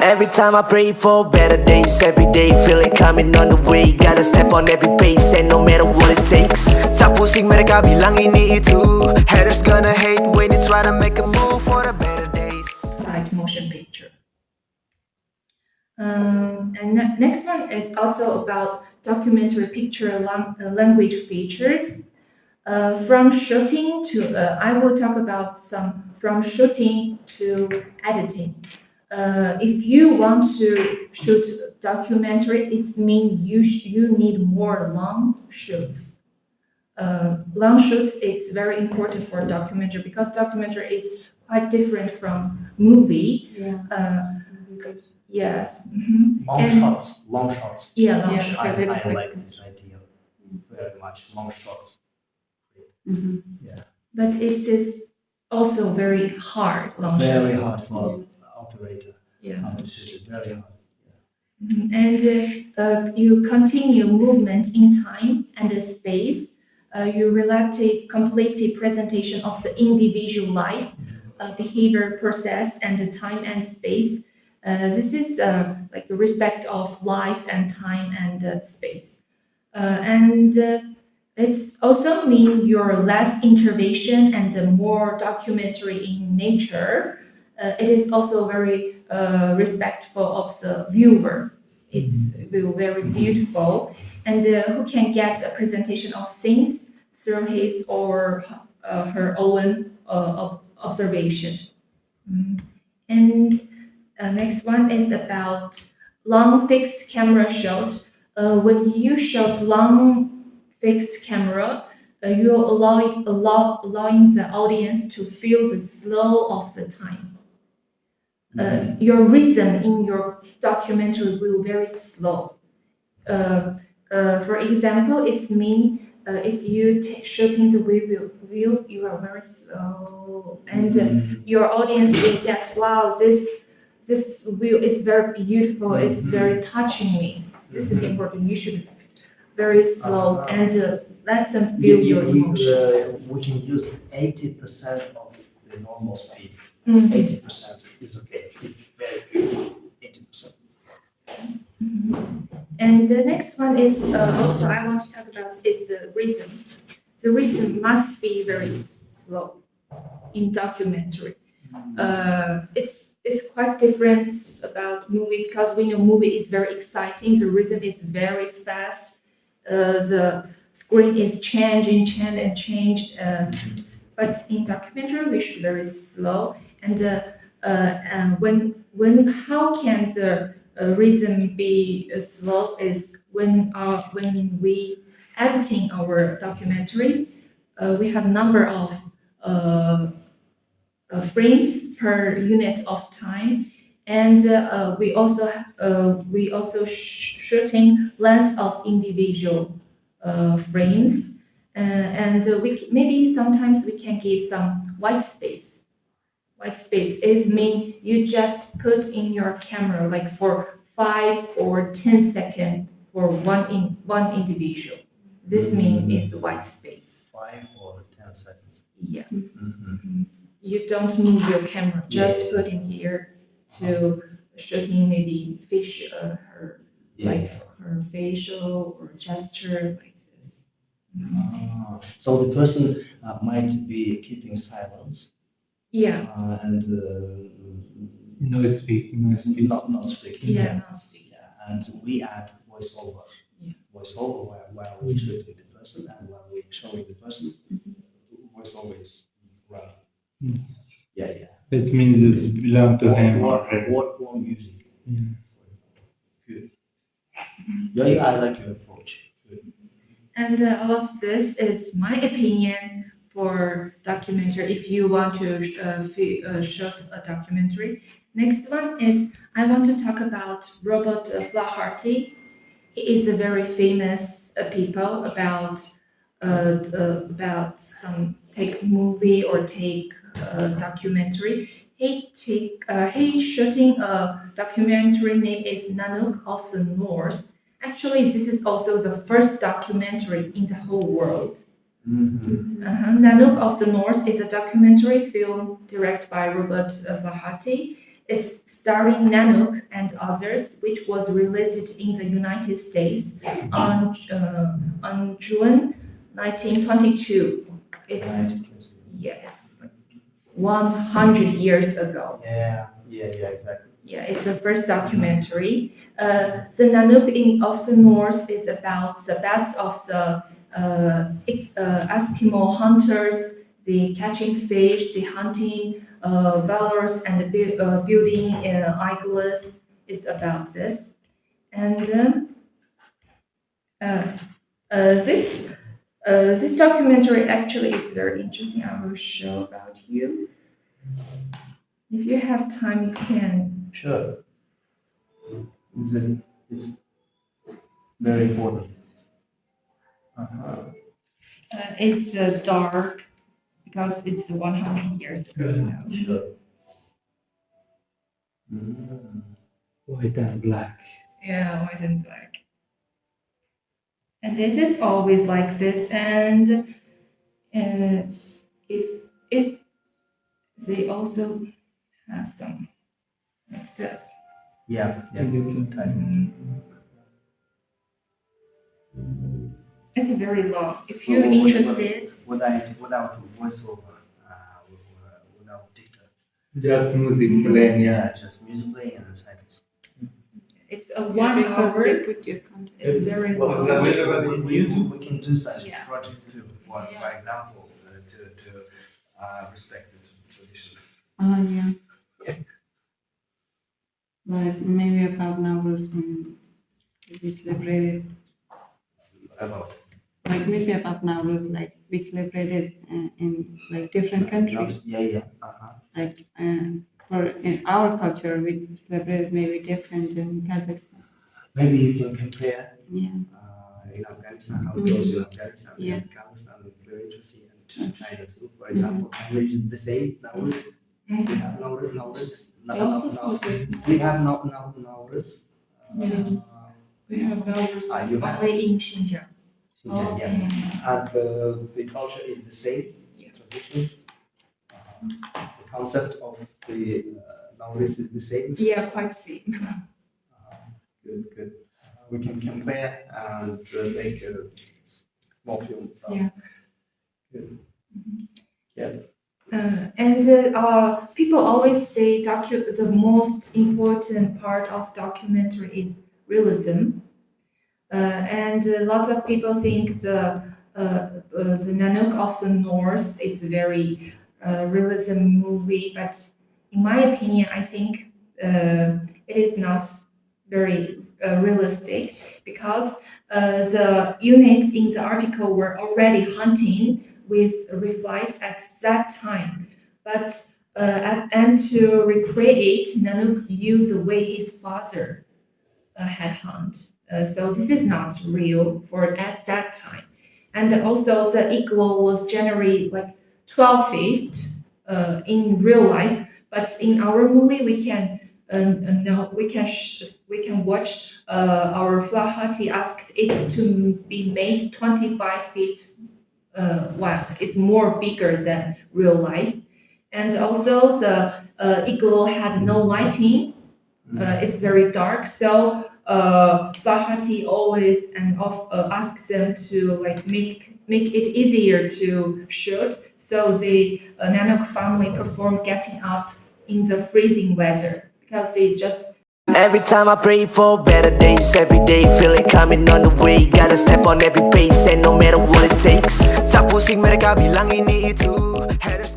Every time I pray for better days, every day feel it coming on the way. Gotta step on every pace, and no matter what it takes. Tak pusing mereka bilang ini itu. Haters gonna hate when you try to make a move for the better days. Side motion picture. Next one is also about documentary picture language features. From shooting to, I will talk about some from shooting to editing. If you want to shoot documentary, it means you need more long shoots. Long shoots it's very important for documentary because documentary is quite different from movie. Yes. Long And- shots, long shots. Yeah, long Yeah, shots. because it's I like this idea very much. Long shots. Mhm. Yeah, But it is also very hard. Long very shot. hard for operator. Yeah. How to shoot it, very hard. And you continue movement in time and space. You relative complete presentation of the individual life, behavior, process, and the time and space. This is like the respect of life and time and space. And it's also mean your less intervention and more documentary in nature. It is also very respectful of the viewer. It's very beautiful, and who can get a presentation of things through his or her own observation. And next one is about long fixed camera shot. When you shot long fixed camera, you're allowing the audience to feel the slow of the time. Your rhythm in your documentary will very slow. For example, it's mean if you shooting the view, you are very slow, and your audience will get wow, this view is very beautiful. It's very touching me. This is important. You should very slow and let them feel your emotion. We can use 80% of the normal speed. Mhm. 80% is okay. It's very beautiful. 80%. And the next one is also I want to talk about is the rhythm. The rhythm must be very slow in documentary. It's quite different about movie because we know movie is very exciting. The rhythm is very fast. The screen is changing, changed. But in documentary, we should very slow. And when how can the rhythm be slow is when we editing our documentary, we have number of frames per unit of time, and we also shooting length of individual frames, and we maybe sometimes we can give some white space. White space is mean you just put in your camera like for 5 or 10 seconds for one individual. This mean is white space. 5 or 10 seconds. Yeah. Mhm. You don't move your camera, just Yeah. put in here to shooting maybe her Yeah. like her facial or gesture like this. So the person might be keeping silence Yeah, and No speak. not speaking. yeah, not speak. Yeah, and we add voiceover. Yeah. Voiceover while we shooting the person and while we showing the person, voiceover is running. Mm. Yeah. It means it's belong to him or her. What music? Yeah. Good. Yeah, I like your approach. Good. And all of this is my opinion for documentary. If you want to shoot a documentary, next one is I want to talk about Robert Flaherty. He is a very famous people about some take movie or take documentary. He shooting a documentary name is Nanook of the North. Actually, this is also the first documentary in the whole world. Nanook of the North is a documentary film directed by Robert Flaherty, It's starring Nanook and others, which was released in the United States on June 1922. It's yes, 100 years ago. Yeah, exactly. Yeah, it's the first documentary. The Nanook of the North is about the best of the Eskimo hunters, the catching fish, the hunting valors, and the building igloos. It's about this. And this documentary actually is very interesting. I will show about you. If you have time, you can. Sure. It's very important. It's dark because it's 100 years ago now. Sure. Mm. White and black. Yeah, white and black. And it is always like this. And if they also have some like this. Yeah. It's very long. If you're interested, Without voiceover, without data. Just music playing, yeah. Just music playing and titles. it's a 1 because hour. they put your content. It's very Well, long. we can do such Yeah. a project too. For example, to respect the tradition. Yeah. Like maybe about Nowruz, we celebrated. About Like maybe about Nowruz, like we celebrated in like different countries. Yeah. Like for in our culture, we celebrated maybe different in Kazakhstan. Maybe you can compare Yeah. in Afghanistan how it goes in Afghanistan Yeah. and Kazakhstan. Very interesting, and China too. For example, language is the same. Nowruz, Mhm. we have Nowruz. They also celebrate. We have Nowruz. We have those You have only in Xinjiang. Xinjiang, yes. And the culture is the same, Yeah. tradition. The concept of the Nowruz is the same. Yeah, quite same. Good. We can compare and make a small film. Yeah. Good. Yeah. And people always say the most important part of documentary is realism. And lots of people think the Nanook of the North is a very realism movie, but in my opinion, I think it is not very realistic because the units in the article were already hunting with reflies at that time. But and to recreate, Nanook used the way his father had hunt. So this is not real for at that time. And also the igloo was generally like 12 feet in real life, but in our movie we can watch our Flahati asked it to be made 25 feet wide. It's more bigger than real life. And also the igloo had no lighting. It's very dark. So Flahati always asks them to like make it easier to shoot. So the Nanook family performed getting up in the freezing weather because they just. Every time I pray for better days, every day feel it coming on the way. Gotta step on every pace and no matter what it takes. Tak pusing mereka bilang ini itu haters